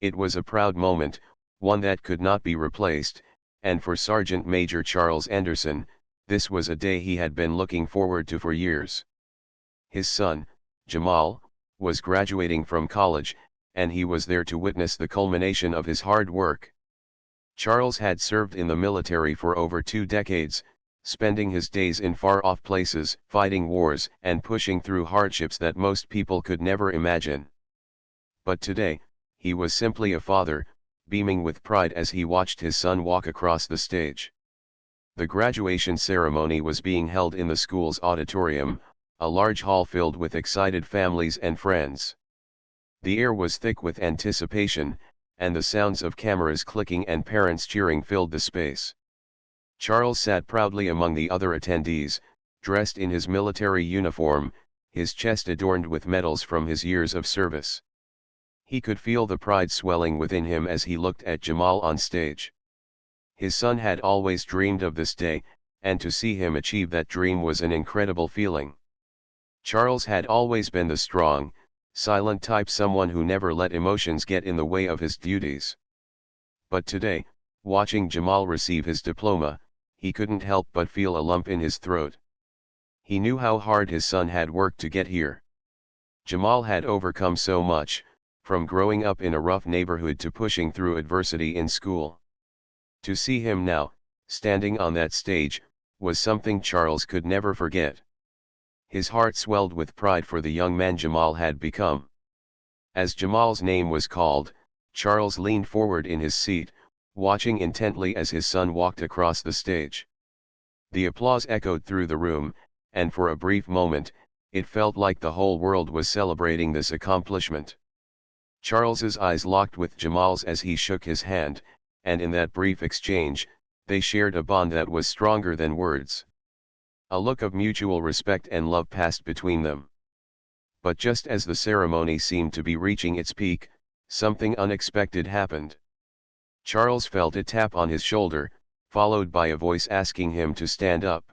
It was a proud moment, one that could not be replaced, and for Sergeant Major Charles Anderson, this was a day he had been looking forward to for years. His son, Jamal, was graduating from college, and he was there to witness the culmination of his hard work. Charles had served in the military for over 2 decades, spending his days in far-off places, fighting wars and pushing through hardships that most people could never imagine. But today, he was simply a father, beaming with pride as he watched his son walk across the stage. The graduation ceremony was being held in the school's auditorium, a large hall filled with excited families and friends. The air was thick with anticipation, and the sounds of cameras clicking and parents cheering filled the space. Charles sat proudly among the other attendees, dressed in his military uniform, his chest adorned with medals from his years of service. He could feel the pride swelling within him as he looked at Jamal on stage. His son had always dreamed of this day, and to see him achieve that dream was an incredible feeling. Charles had always been the strong, silent type, someone who never let emotions get in the way of his duties. But today, watching Jamal receive his diploma, he couldn't help but feel a lump in his throat. He knew how hard his son had worked to get here. Jamal had overcome so much, from growing up in a rough neighborhood to pushing through adversity in school. To see him now, standing on that stage, was something Charles could never forget. His heart swelled with pride for the young man Jamal had become. As Jamal's name was called, Charles leaned forward in his seat, watching intently as his son walked across the stage. The applause echoed through the room, and for a brief moment, it felt like the whole world was celebrating this accomplishment. Charles's eyes locked with Jamal's as he shook his hand, and in that brief exchange, they shared a bond that was stronger than words. A look of mutual respect and love passed between them. But just as the ceremony seemed to be reaching its peak, something unexpected happened. Charles felt a tap on his shoulder, followed by a voice asking him to stand up.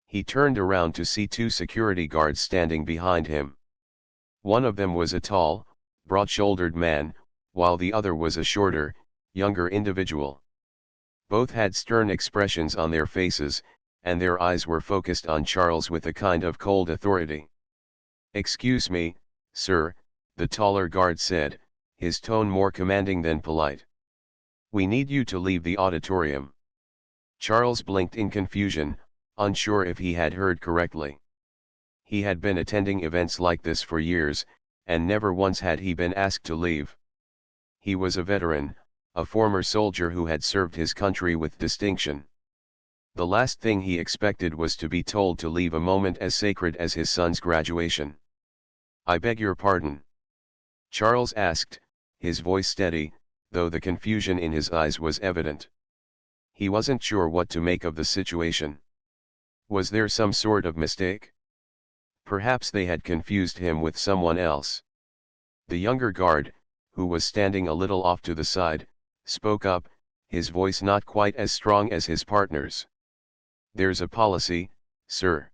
He turned around to see 2 security guards standing behind him. One of them was a tall, broad-shouldered man, while the other was a shorter, younger individual. Both had stern expressions on their faces, and their eyes were focused on Charles with a kind of cold authority. "Excuse me, sir," the taller guard said, his tone more commanding than polite. "We need you to leave the auditorium." Charles blinked in confusion, unsure if he had heard correctly. He had been attending events like this for years, and never once had he been asked to leave. He was a veteran, a former soldier who had served his country with distinction. The last thing he expected was to be told to leave a moment as sacred as his son's graduation. "I beg your pardon?" Charles asked, his voice steady, though the confusion in his eyes was evident. He wasn't sure what to make of the situation. Was there some sort of mistake? Perhaps they had confused him with someone else. The younger guard, who was standing a little off to the side, spoke up, his voice not quite as strong as his partner's. "There's a policy, sir.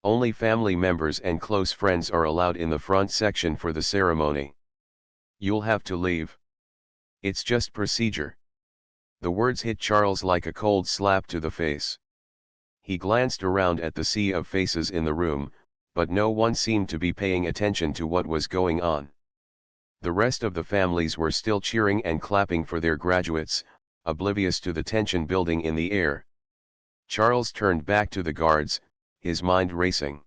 Only family members and close friends are allowed in the front section for the ceremony. You'll have to leave. It's just procedure." The words hit Charles like a cold slap to the face. He glanced around at the sea of faces in the room, but no one seemed to be paying attention to what was going on. The rest of the families were still cheering and clapping for their graduates, oblivious to the tension building in the air. Charles turned back to the guards, his mind racing.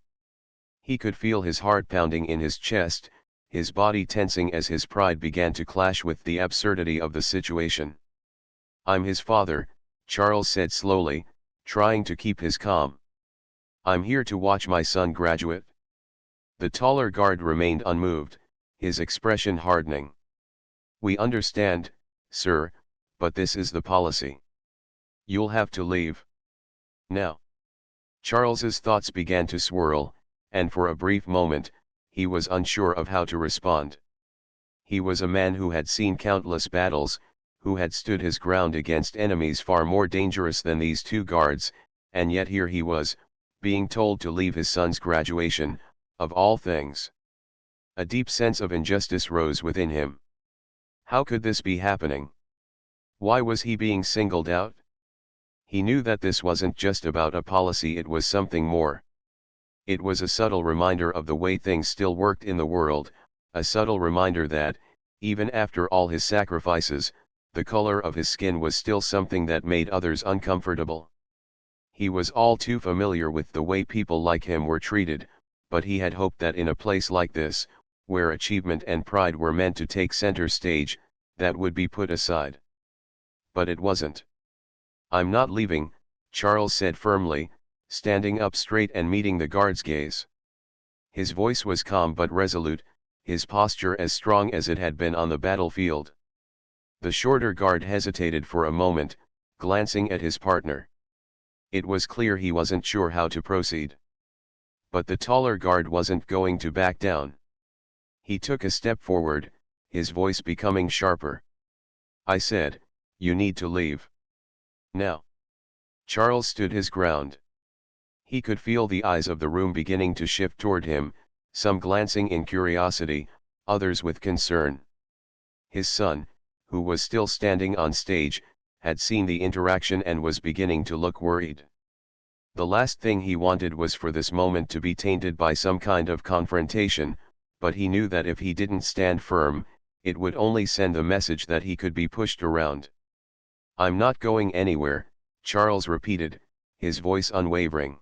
He could feel his heart pounding in his chest, his body tensing as his pride began to clash with the absurdity of the situation. "I'm his father," Charles said slowly, trying to keep his calm. "I'm here to watch my son graduate." The taller guard remained unmoved, his expression hardening. "We understand, sir, but this is the policy. You'll have to leave. Now." Charles's thoughts began to swirl, and for a brief moment, he was unsure of how to respond. He was a man who had seen countless battles, who had stood his ground against enemies far more dangerous than these 2 guards, and yet here he was, being told to leave his son's graduation, of all things. A deep sense of injustice rose within him. How could this be happening? Why was he being singled out? He knew that this wasn't just about a policy, it was something more. It was a subtle reminder of the way things still worked in the world, a subtle reminder that, even after all his sacrifices, the color of his skin was still something that made others uncomfortable. He was all too familiar with the way people like him were treated, but he had hoped that in a place like this, where achievement and pride were meant to take center stage, that would be put aside. But it wasn't. "I'm not leaving," Charles said firmly, standing up straight and meeting the guard's gaze. His voice was calm but resolute, his posture as strong as it had been on the battlefield. The shorter guard hesitated for a moment, glancing at his partner. It was clear he wasn't sure how to proceed. But the taller guard wasn't going to back down. He took a step forward, his voice becoming sharper. "I said, you need to leave. Now." Charles stood his ground. He could feel the eyes of the room beginning to shift toward him, some glancing in curiosity, others with concern. His son, who was still standing on stage, had seen the interaction and was beginning to look worried. The last thing he wanted was for this moment to be tainted by some kind of confrontation, but he knew that if he didn't stand firm, it would only send the message that he could be pushed around. "I'm not going anywhere," Charles repeated, his voice unwavering.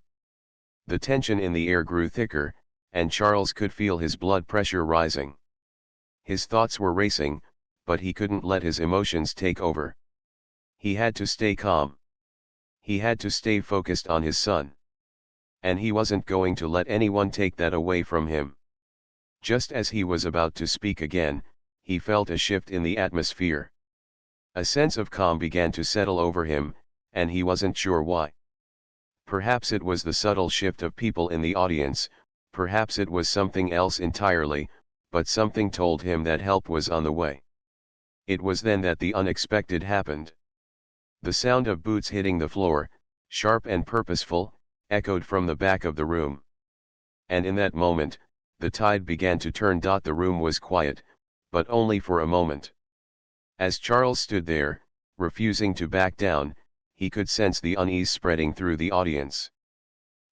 The tension in the air grew thicker, and Charles could feel his blood pressure rising. His thoughts were racing, but he couldn't let his emotions take over. He had to stay calm. He had to stay focused on his son. And he wasn't going to let anyone take that away from him. Just as he was about to speak again, he felt a shift in the atmosphere. A sense of calm began to settle over him, and he wasn't sure why. Perhaps it was the subtle shift of people in the audience, perhaps it was something else entirely, but something told him that help was on the way. It was then that the unexpected happened. The sound of boots hitting the floor, sharp and purposeful, echoed from the back of the room. And in that moment, the tide began to turn. The room was quiet, but only for a moment. As Charles stood there, refusing to back down, he could sense the unease spreading through the audience.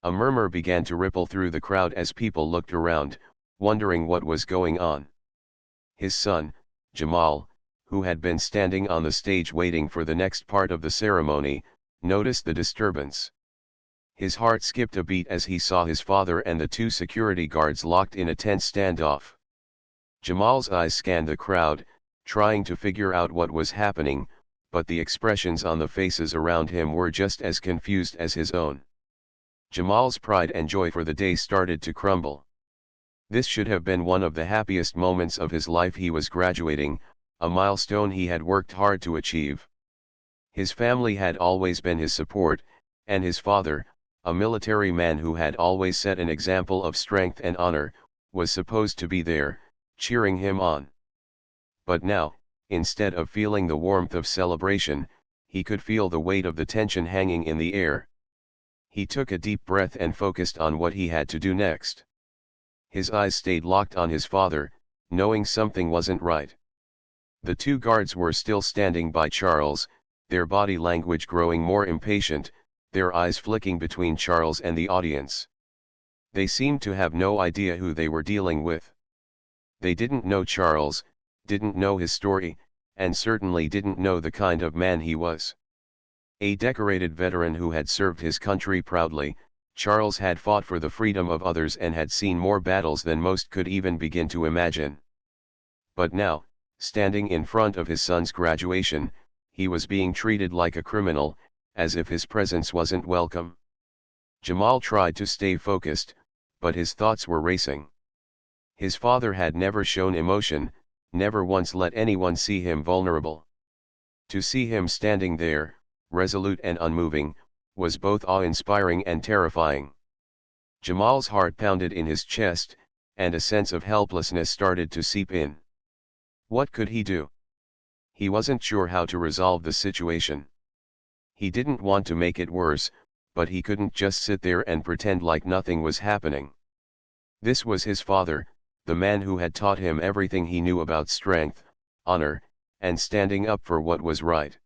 A murmur began to ripple through the crowd as people looked around, wondering what was going on. His son, Jamal, who had been standing on the stage waiting for the next part of the ceremony, noticed the disturbance. His heart skipped a beat as he saw his father and the two security guards locked in a tense standoff. Jamal's eyes scanned the crowd, trying to figure out what was happening, but the expressions on the faces around him were just as confused as his own. Jamal's pride and joy for the day started to crumble. This should have been one of the happiest moments of his life. He was graduating, a milestone he had worked hard to achieve. His family had always been his support, and his father, a military man who had always set an example of strength and honor, was supposed to be there, cheering him on. But now, instead of feeling the warmth of celebration, he could feel the weight of the tension hanging in the air. He took a deep breath and focused on what he had to do next. His eyes stayed locked on his father, knowing something wasn't right. The two guards were still standing by Charles, their body language growing more impatient, their eyes flicking between Charles and the audience. They seemed to have no idea who they were dealing with. They didn't know Charles, didn't know his story, and certainly didn't know the kind of man he was. A decorated veteran who had served his country proudly, Charles had fought for the freedom of others and had seen more battles than most could even begin to imagine. But now, standing in front of his son's graduation, he was being treated like a criminal, as if his presence wasn't welcome. Jamal tried to stay focused, but his thoughts were racing. His father had never shown emotion, never once let anyone see him vulnerable. To see him standing there, resolute and unmoving, was both awe-inspiring and terrifying. Jamal's heart pounded in his chest, and a sense of helplessness started to seep in. What could he do? He wasn't sure how to resolve the situation. He didn't want to make it worse, but he couldn't just sit there and pretend like nothing was happening. This was his father, the man who had taught him everything he knew about strength, honor, and standing up for what was right.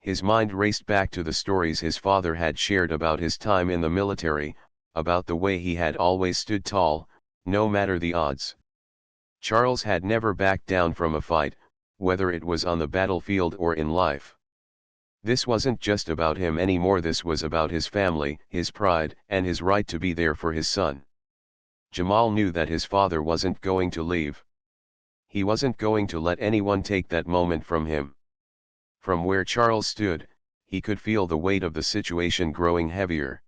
His mind raced back to the stories his father had shared about his time in the military, about the way he had always stood tall, no matter the odds. Charles had never backed down from a fight, whether it was on the battlefield or in life. This wasn't just about him anymore, this was about his family, his pride, and his right to be there for his son. Jamal knew that his father wasn't going to leave. He wasn't going to let anyone take that moment from him. From where Charles stood, he could feel the weight of the situation growing heavier.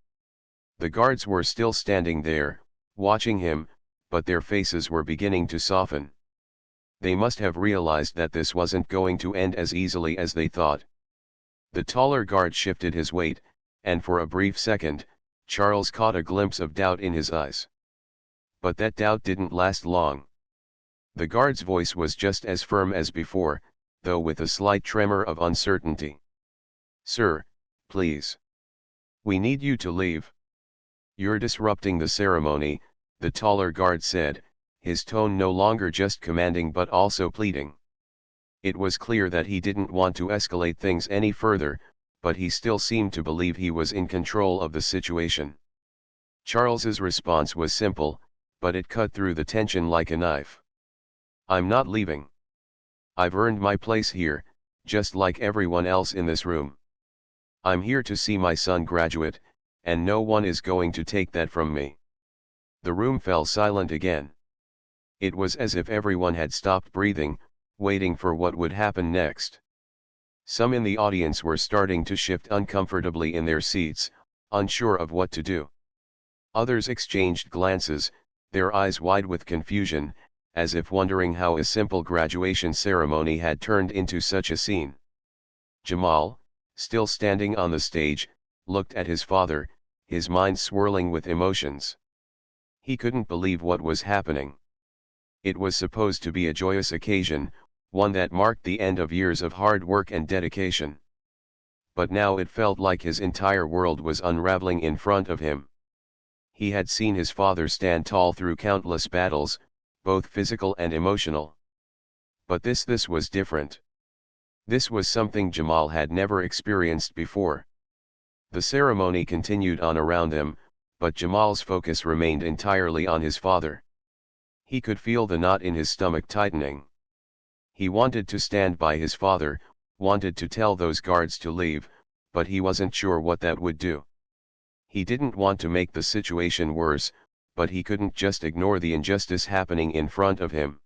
The guards were still standing there, watching him, but their faces were beginning to soften. They must have realized that this wasn't going to end as easily as they thought. The taller guard shifted his weight, and for a brief second, Charles caught a glimpse of doubt in his eyes. But that doubt didn't last long. The guard's voice was just as firm as before, though with a slight tremor of uncertainty. "Sir, please. We need you to leave. You're disrupting the ceremony," the taller guard said, his tone no longer just commanding but also pleading. It was clear that he didn't want to escalate things any further, but he still seemed to believe he was in control of the situation. Charles's response was simple, but it cut through the tension like a knife. "I'm not leaving. I've earned my place here, just like everyone else in this room. I'm here to see my son graduate, and no one is going to take that from me." The room fell silent again. It was as if everyone had stopped breathing, waiting for what would happen next. Some in the audience were starting to shift uncomfortably in their seats, unsure of what to do. Others exchanged glances, their eyes wide with confusion, as if wondering how a simple graduation ceremony had turned into such a scene. Jamal, still standing on the stage, looked at his father, his mind swirling with emotions. He couldn't believe what was happening. It was supposed to be a joyous occasion, one that marked the end of years of hard work and dedication. But now it felt like his entire world was unraveling in front of him. He had seen his father stand tall through countless battles, both physical and emotional. But this was different. This was something Jamal had never experienced before. The ceremony continued on around them, but Jamal's focus remained entirely on his father. He could feel the knot in his stomach tightening. He wanted to stand by his father, wanted to tell those guards to leave, but he wasn't sure what that would do. He didn't want to make the situation worse, but he couldn't just ignore the injustice happening in front of him.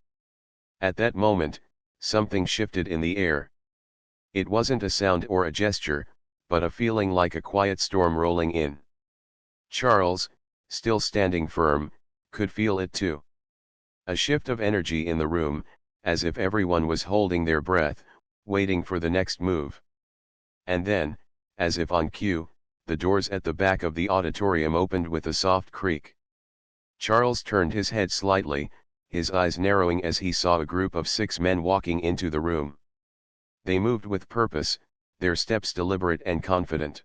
At that moment, something shifted in the air. It wasn't a sound or a gesture, but a feeling like a quiet storm rolling in. Charles, still standing firm, could feel it too. A shift of energy in the room, as if everyone was holding their breath, waiting for the next move. And then, as if on cue, the doors at the back of the auditorium opened with a soft creak. Charles turned his head slightly, his eyes narrowing as he saw a group of 6 men walking into the room. They moved with purpose, their steps deliberate and confident.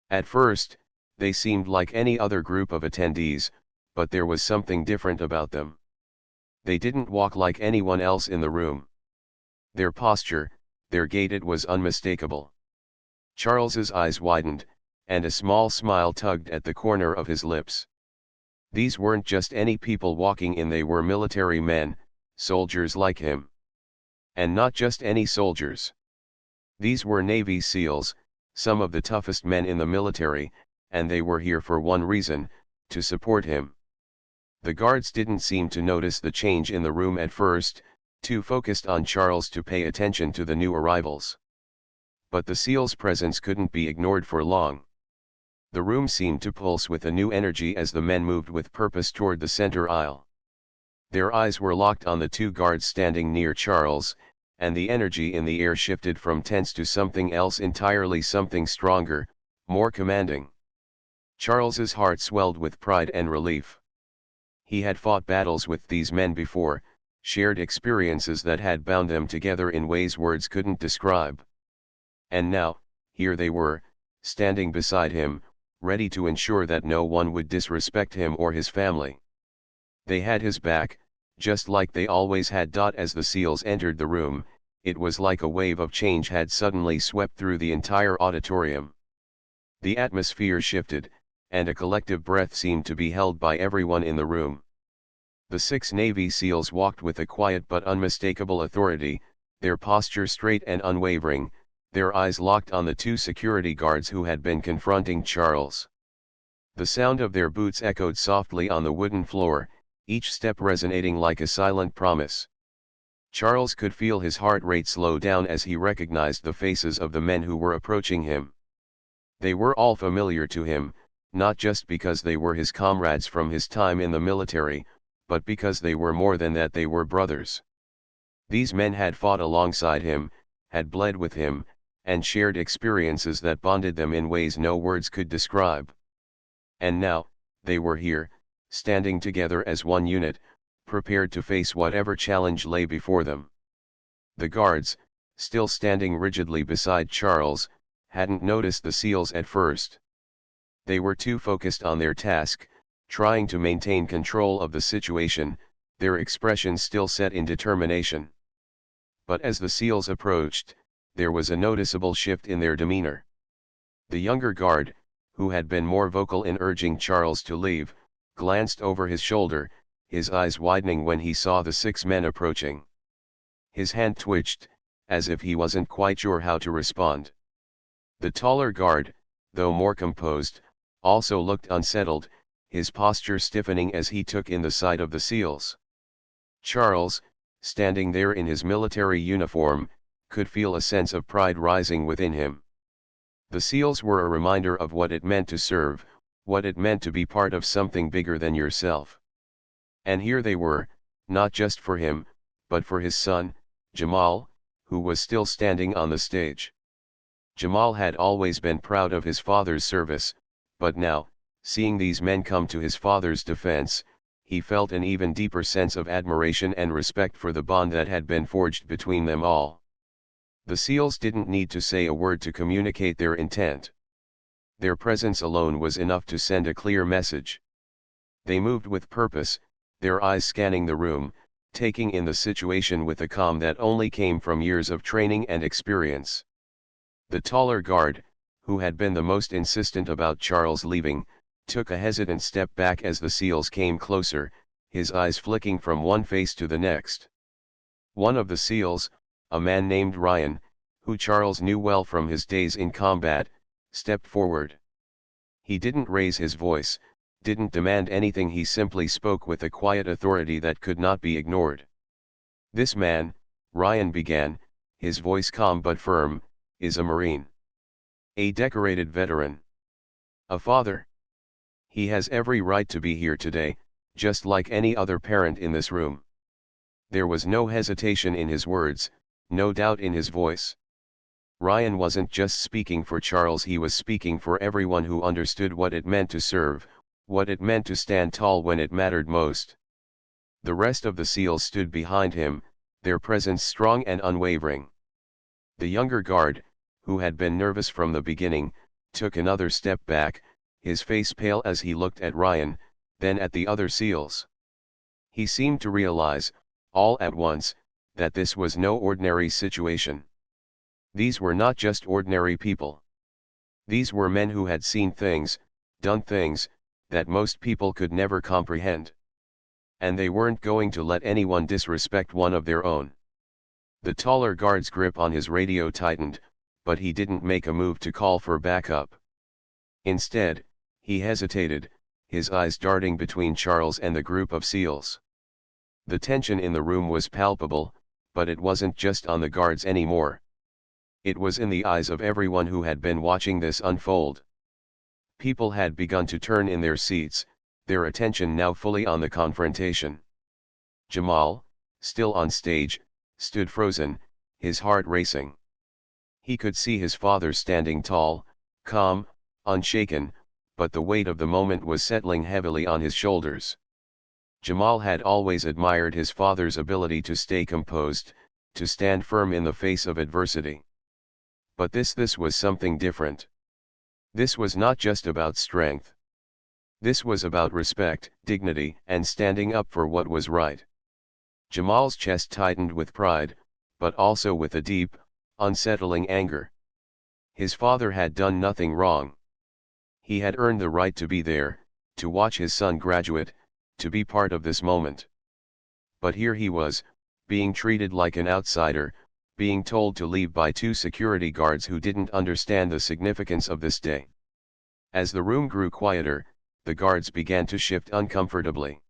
At first, they seemed like any other group of attendees, but there was something different about them. They didn't walk like anyone else in the room. Their posture, their gait, it was unmistakable. Charles's eyes widened, and a small smile tugged at the corner of his lips. These weren't just any people walking in, they were military men, soldiers like him. And not just any soldiers. These were Navy SEALs, some of the toughest men in the military, and they were here for one reason, to support him. The guards didn't seem to notice the change in the room at first, too focused on Charles to pay attention to the new arrivals. But the SEAL's presence couldn't be ignored for long. The room seemed to pulse with a new energy as the men moved with purpose toward the center aisle. Their eyes were locked on the 2 guards standing near Charles, and the energy in the air shifted from tense to something else entirely, something stronger, more commanding. Charles's heart swelled with pride and relief. He had fought battles with these men before, shared experiences that had bound them together in ways words couldn't describe. And now, here they were, standing beside him, ready to ensure that no one would disrespect him or his family. They had his back, just like they always had. As the SEALs entered the room, it was like a wave of change had suddenly swept through the entire auditorium. The atmosphere shifted, and a collective breath seemed to be held by everyone in the room. The 6 Navy SEALs walked with a quiet but unmistakable authority, their posture straight and unwavering, their eyes locked on the 2 security guards who had been confronting Charles. The sound of their boots echoed softly on the wooden floor, each step resonating like a silent promise. Charles could feel his heart rate slow down as he recognized the faces of the men who were approaching him. They were all familiar to him, not just because they were his comrades from his time in the military, but because they were more than that, they were brothers. These men had fought alongside him, had bled with him, and shared experiences that bonded them in ways no words could describe. And now, they were here, standing together as one unit, prepared to face whatever challenge lay before them. The guards, still standing rigidly beside Charles, hadn't noticed the SEALs at first. They were too focused on their task, trying to maintain control of the situation, their expressions still set in determination. But as the SEALs approached, there was a noticeable shift in their demeanor. The younger guard, who had been more vocal in urging Charles to leave, glanced over his shoulder, his eyes widening when he saw the 6 men approaching. His hand twitched, as if he wasn't quite sure how to respond. The taller guard, though more composed, also looked unsettled, his posture stiffening as he took in the sight of the SEALs. Charles, standing there in his military uniform, could feel a sense of pride rising within him. The SEALs were a reminder of what it meant to serve, what it meant to be part of something bigger than yourself. And here they were, not just for him, but for his son, Jamal, who was still standing on the stage. Jamal had always been proud of his father's service, but now, seeing these men come to his father's defense, he felt an even deeper sense of admiration and respect for the bond that had been forged between them all. The SEALs didn't need to say a word to communicate their intent. Their presence alone was enough to send a clear message. They moved with purpose, their eyes scanning the room, taking in the situation with a calm that only came from years of training and experience. The taller guard, who had been the most insistent about Charles leaving, took a hesitant step back as the SEALs came closer, his eyes flicking from one face to the next. One of the SEALs, a man named Ryan, who Charles knew well from his days in combat, stepped forward. He didn't raise his voice, didn't demand anything, he simply spoke with a quiet authority that could not be ignored. "This man," Ryan began, his voice calm but firm, "is a Marine. A decorated veteran. A father. He has every right to be here today, just like any other parent in this room." There was no hesitation in his words, no doubt in his voice. Ryan wasn't just speaking for Charles, he was speaking for everyone who understood what it meant to serve, what it meant to stand tall when it mattered most. The rest of the SEALs stood behind him, their presence strong and unwavering. The younger guard, who had been nervous from the beginning, took another step back, his face pale as he looked at Ryan, then at the other SEALs. He seemed to realize, all at once, that this was no ordinary situation. These were not just ordinary people. These were men who had seen things, done things, that most people could never comprehend. And they weren't going to let anyone disrespect one of their own. The taller guard's grip on his radio tightened, but he didn't make a move to call for backup. Instead, he hesitated, his eyes darting between Charles and the group of SEALs. The tension in the room was palpable, but it wasn't just on the guards anymore. It was in the eyes of everyone who had been watching this unfold. People had begun to turn in their seats, their attention now fully on the confrontation. Jamal, still on stage, stood frozen, his heart racing. He could see his father standing tall, calm, unshaken, but the weight of the moment was settling heavily on his shoulders. Jamal had always admired his father's ability to stay composed, to stand firm in the face of adversity. But this was something different. This was not just about strength. This was about respect, dignity, and standing up for what was right. Jamal's chest tightened with pride, but also with a deep, unsettling anger. His father had done nothing wrong. He had earned the right to be there, to watch his son graduate, to be part of this moment. But here he was, being treated like an outsider, being told to leave by two security guards who didn't understand the significance of this day. As the room grew quieter, the guards began to shift uncomfortably.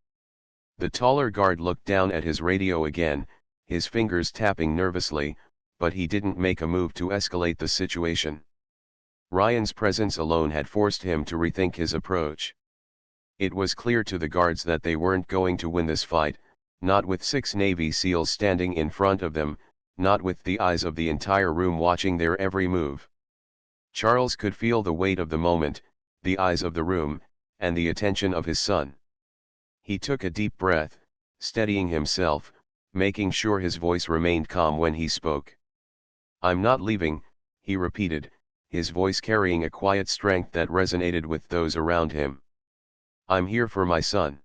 The taller guard looked down at his radio again, his fingers tapping nervously, but he didn't make a move to escalate the situation. Ryan's presence alone had forced him to rethink his approach. It was clear to the guards that they weren't going to win this fight, not with 6 Navy SEALs standing in front of them, not with the eyes of the entire room watching their every move. Charles could feel the weight of the moment, the eyes of the room, and the attention of his son. He took a deep breath, steadying himself, making sure his voice remained calm when he spoke. "I'm not leaving," he repeated, his voice carrying a quiet strength that resonated with those around him. "I'm here for my son.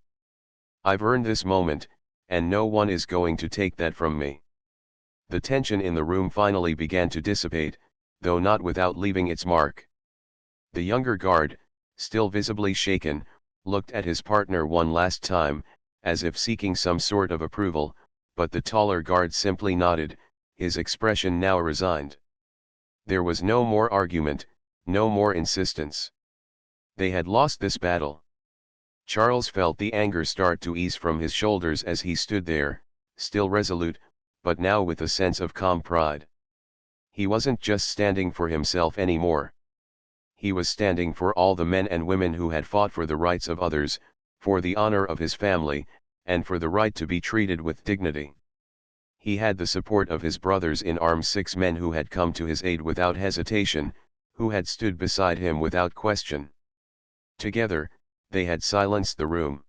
I've earned this moment, and no one is going to take that from me." The tension in the room finally began to dissipate, though not without leaving its mark. The younger guard, still visibly shaken, looked at his partner one last time, as if seeking some sort of approval, but the taller guard simply nodded, his expression now resigned. There was no more argument, no more insistence. They had lost this battle. Charles felt the anger start to ease from his shoulders as he stood there, still resolute, but now with a sense of calm pride. He wasn't just standing for himself anymore. He was standing for all the men and women who had fought for the rights of others, for the honor of his family, and for the right to be treated with dignity. He had the support of his brothers in arms, 6 men who had come to his aid without hesitation, who had stood beside him without question. Together, they had silenced the room.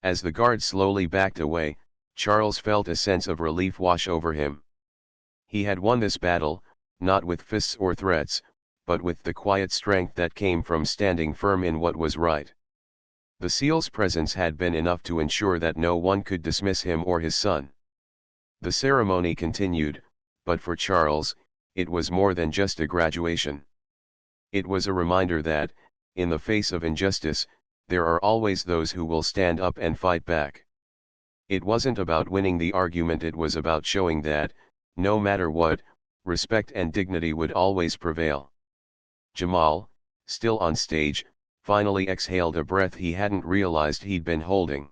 As the guard slowly backed away, Charles felt a sense of relief wash over him. He had won this battle, not with fists or threats, but with the quiet strength that came from standing firm in what was right. The SEAL's presence had been enough to ensure that no one could dismiss him or his son. The ceremony continued, but for Charles, it was more than just a graduation. It was a reminder that, in the face of injustice, there are always those who will stand up and fight back. It wasn't about winning the argument, it was about showing that, no matter what, respect and dignity would always prevail. Jamal, still on stage, finally exhaled a breath he hadn't realized he'd been holding.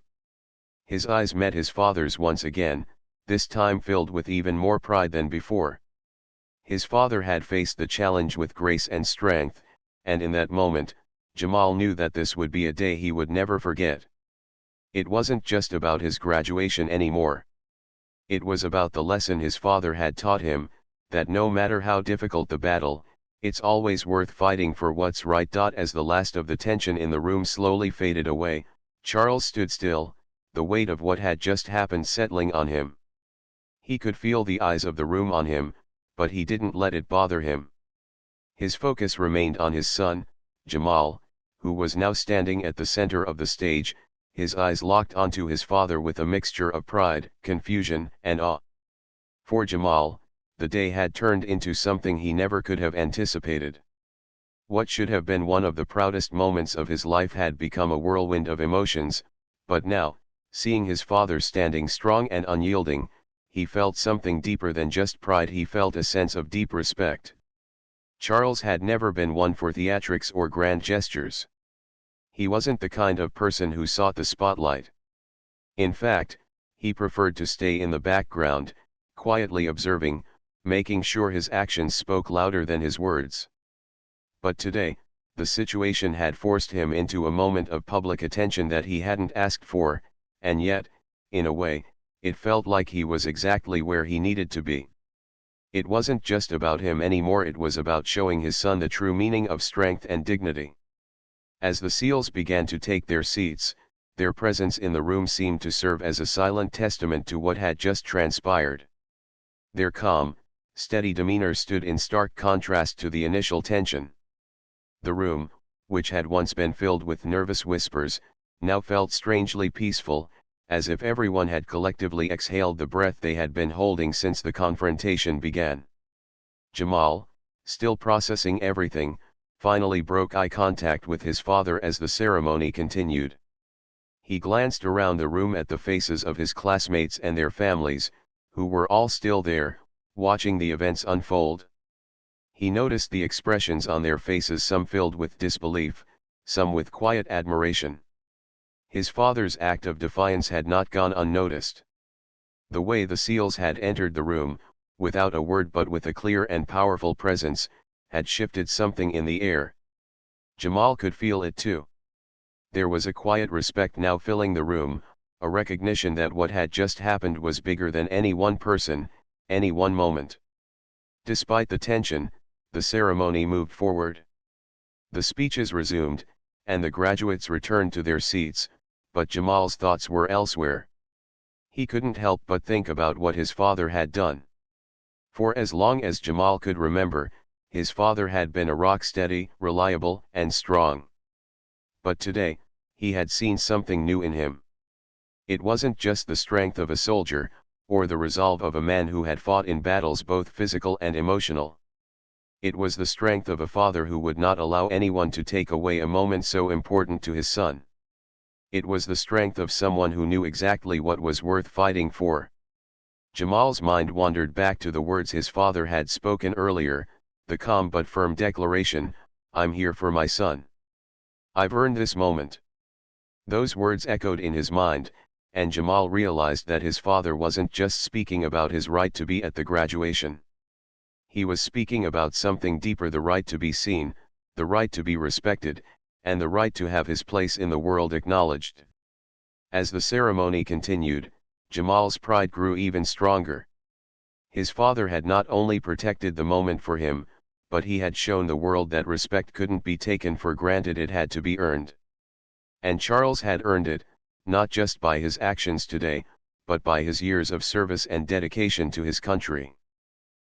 His eyes met his father's once again, this time filled with even more pride than before. His father had faced the challenge with grace and strength, and in that moment, Jamal knew that this would be a day he would never forget. It wasn't just about his graduation anymore. It was about the lesson his father had taught him, that no matter how difficult the battle, it's always worth fighting for what's right. As the last of the tension in the room slowly faded away, Charles stood still, the weight of what had just happened settling on him. He could feel the eyes of the room on him, but he didn't let it bother him. His focus remained on his son, Jamal, who was now standing at the center of the stage, his eyes locked onto his father with a mixture of pride, confusion, and awe. For Jamal, the day had turned into something he never could have anticipated. What should have been one of the proudest moments of his life had become a whirlwind of emotions, but now, seeing his father standing strong and unyielding, he felt something deeper than just pride. He felt a sense of deep respect. Charles had never been one for theatrics or grand gestures. He wasn't the kind of person who sought the spotlight. In fact, he preferred to stay in the background, quietly observing, making sure his actions spoke louder than his words. But today, the situation had forced him into a moment of public attention that he hadn't asked for, and yet, in a way, it felt like he was exactly where he needed to be. It wasn't just about him anymore, it was about showing his son the true meaning of strength and dignity. As the SEALs began to take their seats, their presence in the room seemed to serve as a silent testament to what had just transpired. Their calm, steady demeanor stood in stark contrast to the initial tension. The room, which had once been filled with nervous whispers, now felt strangely peaceful, as if everyone had collectively exhaled the breath they had been holding since the confrontation began. Jamal, still processing everything, finally broke eye contact with his father as the ceremony continued. He glanced around the room at the faces of his classmates and their families, who were all still there, watching the events unfold. He noticed the expressions on their faces, some filled with disbelief, some with quiet admiration. His father's act of defiance had not gone unnoticed. The way the Seals had entered the room, without a word but with a clear and powerful presence, had shifted something in the air. Jamal could feel it too. There was a quiet respect now filling the room, a recognition that what had just happened was bigger than any one person, any one moment. Despite the tension, the ceremony moved forward. The speeches resumed, and the graduates returned to their seats, but Jamal's thoughts were elsewhere. He couldn't help but think about what his father had done. For as long as Jamal could remember, his father had been a rock-steady, reliable, and strong. But today, he had seen something new in him. It wasn't just the strength of a soldier, or the resolve of a man who had fought in battles both physical and emotional. It was the strength of a father who would not allow anyone to take away a moment so important to his son. It was the strength of someone who knew exactly what was worth fighting for. Jamal's mind wandered back to the words his father had spoken earlier, the calm but firm declaration, "I'm here for my son. I've earned this moment." Those words echoed in his mind, and Jamal realized that his father wasn't just speaking about his right to be at the graduation. He was speaking about something deeper: the right to be seen, the right to be respected, and the right to have his place in the world acknowledged. As the ceremony continued, Jamal's pride grew even stronger. His father had not only protected the moment for him, but he had shown the world that respect couldn't be taken for granted, it had to be earned. And Charles had earned it, not just by his actions today, but by his years of service and dedication to his country.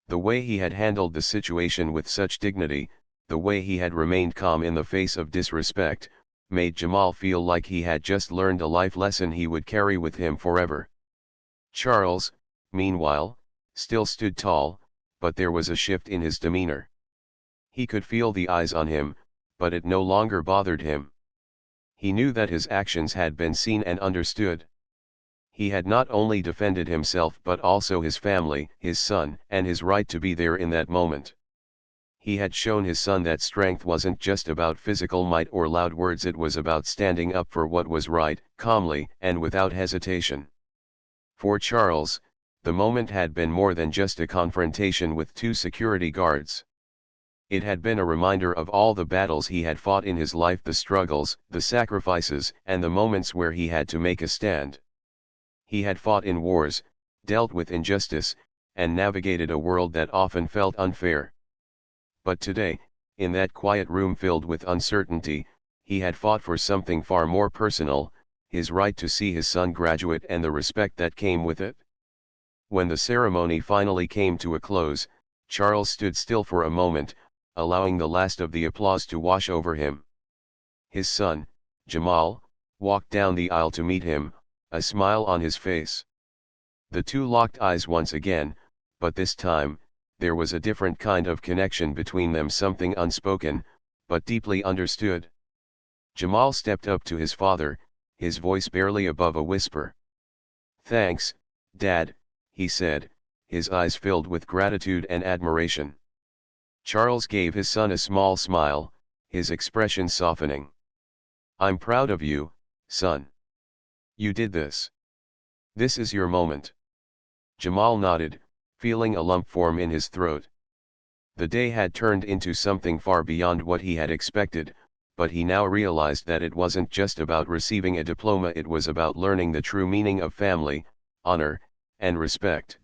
The way he had handled the situation with such dignity, the way he had remained calm in the face of disrespect, made Jamal feel like he had just learned a life lesson he would carry with him forever. Charles, meanwhile, still stood tall, but there was a shift in his demeanor. He could feel the eyes on him, but it no longer bothered him. He knew that his actions had been seen and understood. He had not only defended himself but also his family, his son, and his right to be there in that moment. He had shown his son that strength wasn't just about physical might or loud words, it was about standing up for what was right, calmly and without hesitation. For Charles, the moment had been more than just a confrontation with two security guards. It had been a reminder of all the battles he had fought in his life, the struggles, the sacrifices, and the moments where he had to make a stand. He had fought in wars, dealt with injustice, and navigated a world that often felt unfair. But today, in that quiet room filled with uncertainty, he had fought for something far more personal, his right to see his son graduate and the respect that came with it. When the ceremony finally came to a close, Charles stood still for a moment, allowing the last of the applause to wash over him. His son, Jamal, walked down the aisle to meet him, a smile on his face. The two locked eyes once again, but this time, there was a different kind of connection between them, something unspoken, but deeply understood. Jamal stepped up to his father, his voice barely above a whisper. "Thanks, Dad," he said, his eyes filled with gratitude and admiration. Charles gave his son a small smile, his expression softening. "I'm proud of you, son. You did this. This is your moment." Jamal nodded, feeling a lump form in his throat. The day had turned into something far beyond what he had expected, but he now realized that it wasn't just about receiving a diploma, it was about learning the true meaning of family, honor, and respect.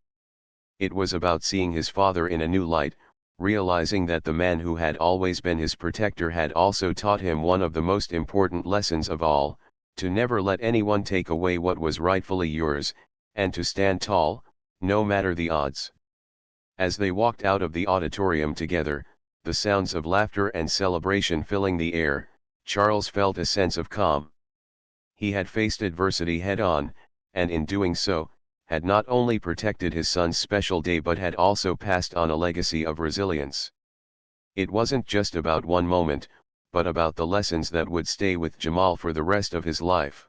It was about seeing his father in a new light, realizing that the man who had always been his protector had also taught him one of the most important lessons of all, to never let anyone take away what was rightfully yours, and to stand tall, no matter the odds. As they walked out of the auditorium together, the sounds of laughter and celebration filling the air, Charles felt a sense of calm. He had faced adversity head-on, and in doing so, had not only protected his son's special day but had also passed on a legacy of resilience. It wasn't just about one moment, but about the lessons that would stay with Jamal for the rest of his life.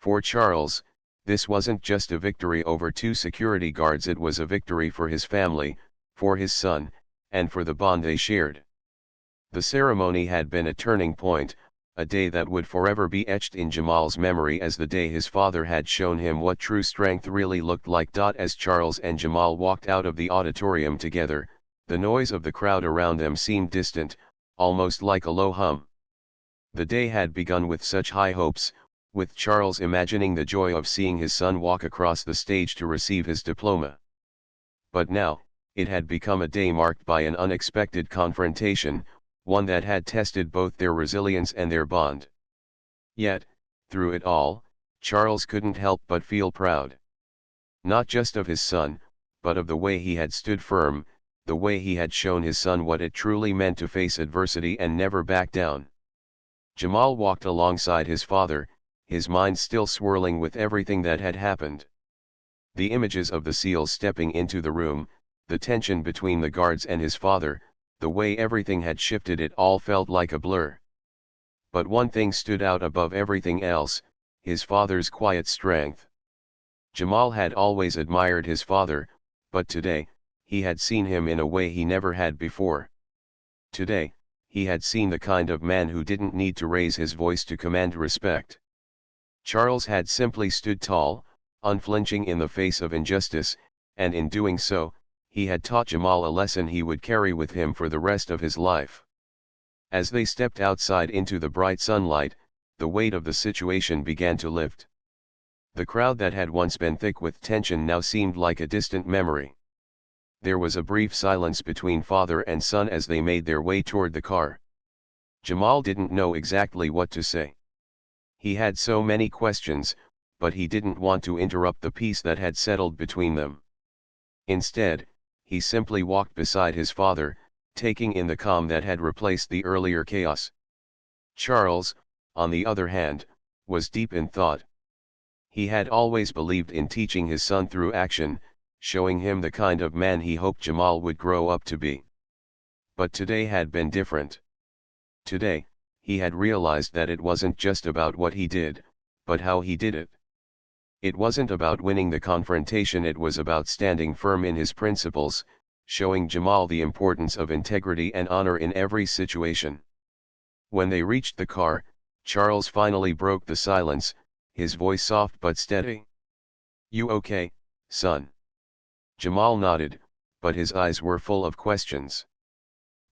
For Charles, this wasn't just a victory over two security guards, it was a victory for his family, for his son, and for the bond they shared. The ceremony had been a turning point, a day that would forever be etched in Jamal's memory as the day his father had shown him what true strength really looked like. As Charles and Jamal walked out of the auditorium together, the noise of the crowd around them seemed distant, almost like a low hum. The day had begun with such high hopes, with Charles imagining the joy of seeing his son walk across the stage to receive his diploma. But now, it had become a day marked by an unexpected confrontation, one that had tested both their resilience and their bond. Yet, through it all, Charles couldn't help but feel proud. Not just of his son, but of the way he had stood firm, the way he had shown his son what it truly meant to face adversity and never back down. Jamal walked alongside his father, his mind still swirling with everything that had happened. The images of the SEALs stepping into the room, the tension between the guards and his father, the way everything had shifted, it all felt like a blur. But one thing stood out above everything else, his father's quiet strength. Jamal had always admired his father, but today, he had seen him in a way he never had before. Today, he had seen the kind of man who didn't need to raise his voice to command respect. Charles had simply stood tall, unflinching in the face of injustice, and in doing so, he had taught Jamal a lesson he would carry with him for the rest of his life. As they stepped outside into the bright sunlight, the weight of the situation began to lift. The crowd that had once been thick with tension now seemed like a distant memory. There was a brief silence between father and son as they made their way toward the car. Jamal didn't know exactly what to say. He had so many questions, but he didn't want to interrupt the peace that had settled between them. Instead, he simply walked beside his father, taking in the calm that had replaced the earlier chaos. Charles, on the other hand, was deep in thought. He had always believed in teaching his son through action, showing him the kind of man he hoped Jamal would grow up to be. But today had been different. Today, he had realized that it wasn't just about what he did, but how he did it. It wasn't about winning the confrontation, it was about standing firm in his principles, showing Jamal the importance of integrity and honor in every situation. When they reached the car, Charles finally broke the silence, his voice soft but steady. "You okay, son?" Jamal nodded, but his eyes were full of questions.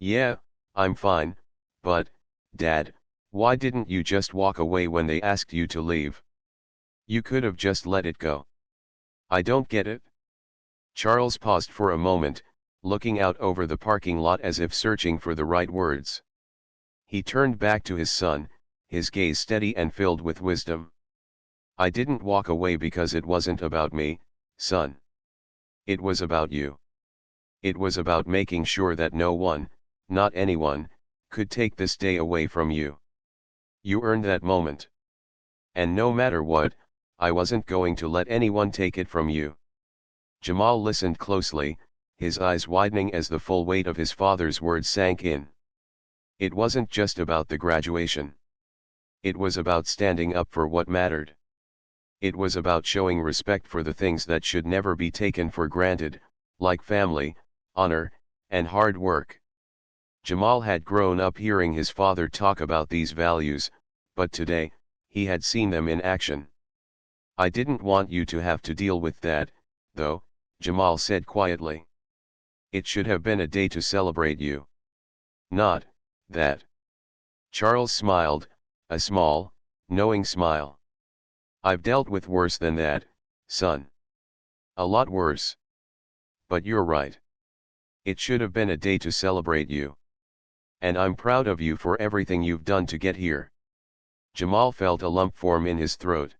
"Yeah, I'm fine, but, Dad, why didn't you just walk away when they asked you to leave? You could have just let it go. I don't get it." Charles paused for a moment, looking out over the parking lot as if searching for the right words. He turned back to his son, his gaze steady and filled with wisdom. "I didn't walk away because it wasn't about me, son. It was about you. It was about making sure that no one, not anyone, could take this day away from you. You earned that moment. And no matter what, I wasn't going to let anyone take it from you." Jamal listened closely, his eyes widening as the full weight of his father's words sank in. It wasn't just about the graduation. It was about standing up for what mattered. It was about showing respect for the things that should never be taken for granted, like family, honor, and hard work. Jamal had grown up hearing his father talk about these values, but today, he had seen them in action. "I didn't want you to have to deal with that, though," Jamal said quietly. "It should have been a day to celebrate you. Not that." Charles smiled, a small, knowing smile. "I've dealt with worse than that, son. A lot worse. But you're right. It should have been a day to celebrate you. And I'm proud of you for everything you've done to get here." Jamal felt a lump form in his throat.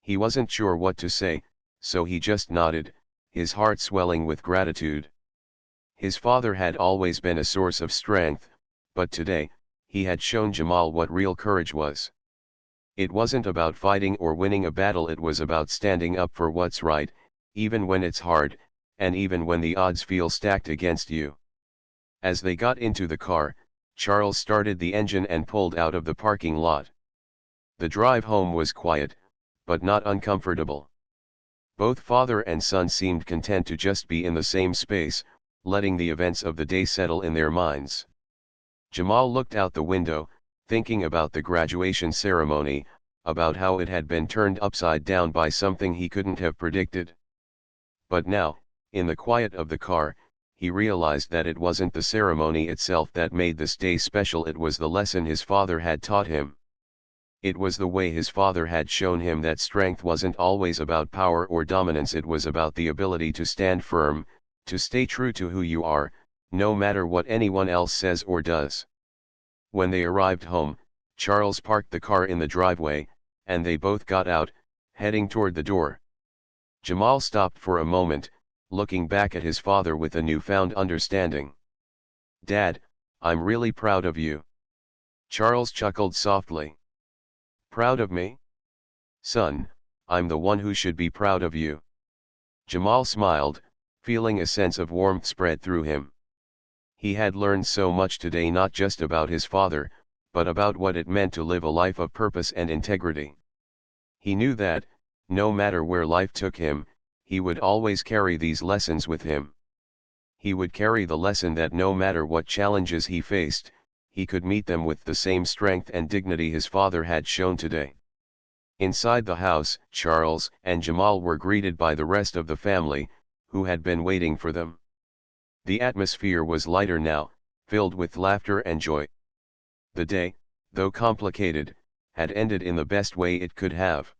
He wasn't sure what to say, so he just nodded, his heart swelling with gratitude. His father had always been a source of strength, but today, he had shown Jamal what real courage was. It wasn't about fighting or winning a battle, it was about standing up for what's right, even when it's hard, and even when the odds feel stacked against you. As they got into the car, Charles started the engine and pulled out of the parking lot. The drive home was quiet, but not uncomfortable. Both father and son seemed content to just be in the same space, letting the events of the day settle in their minds. Jamal looked out the window, thinking about the graduation ceremony, about how it had been turned upside down by something he couldn't have predicted. But now, in the quiet of the car, he realized that it wasn't the ceremony itself that made this day special, it was the lesson his father had taught him. It was the way his father had shown him that strength wasn't always about power or dominance, it was about the ability to stand firm, to stay true to who you are, no matter what anyone else says or does. When they arrived home, Charles parked the car in the driveway, and they both got out, heading toward the door. Jamal stopped for a moment, looking back at his father with a newfound understanding. "Dad, I'm really proud of you." Charles chuckled softly. "Proud of me? Son, I'm the one who should be proud of you." Jamal smiled, feeling a sense of warmth spread through him. He had learned so much today, not just about his father, but about what it meant to live a life of purpose and integrity. He knew that, no matter where life took him, he would always carry these lessons with him. He would carry the lesson that no matter what challenges he faced, he could meet them with the same strength and dignity his father had shown today. Inside the house, Charles and Jamal were greeted by the rest of the family, who had been waiting for them. The atmosphere was lighter now, filled with laughter and joy. The day, though complicated, had ended in the best way it could have.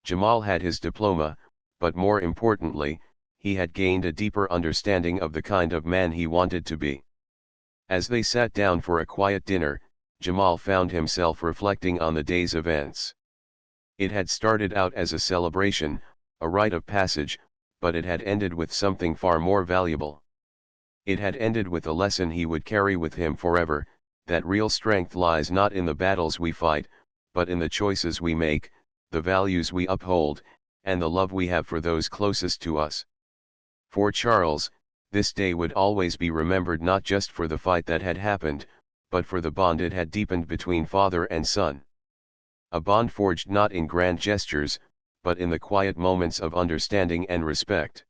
Jamal had his diploma, but more importantly, he had gained a deeper understanding of the kind of man he wanted to be. As they sat down for a quiet dinner, Jamal found himself reflecting on the day's events. It had started out as a celebration, a rite of passage, but it had ended with something far more valuable. It had ended with a lesson he would carry with him forever, that real strength lies not in the battles we fight, but in the choices we make, the values we uphold, and the love we have for those closest to us. For Charles, this day would always be remembered not just for the fight that had happened, but for the bond it had deepened between father and son. A bond forged not in grand gestures, but in the quiet moments of understanding and respect.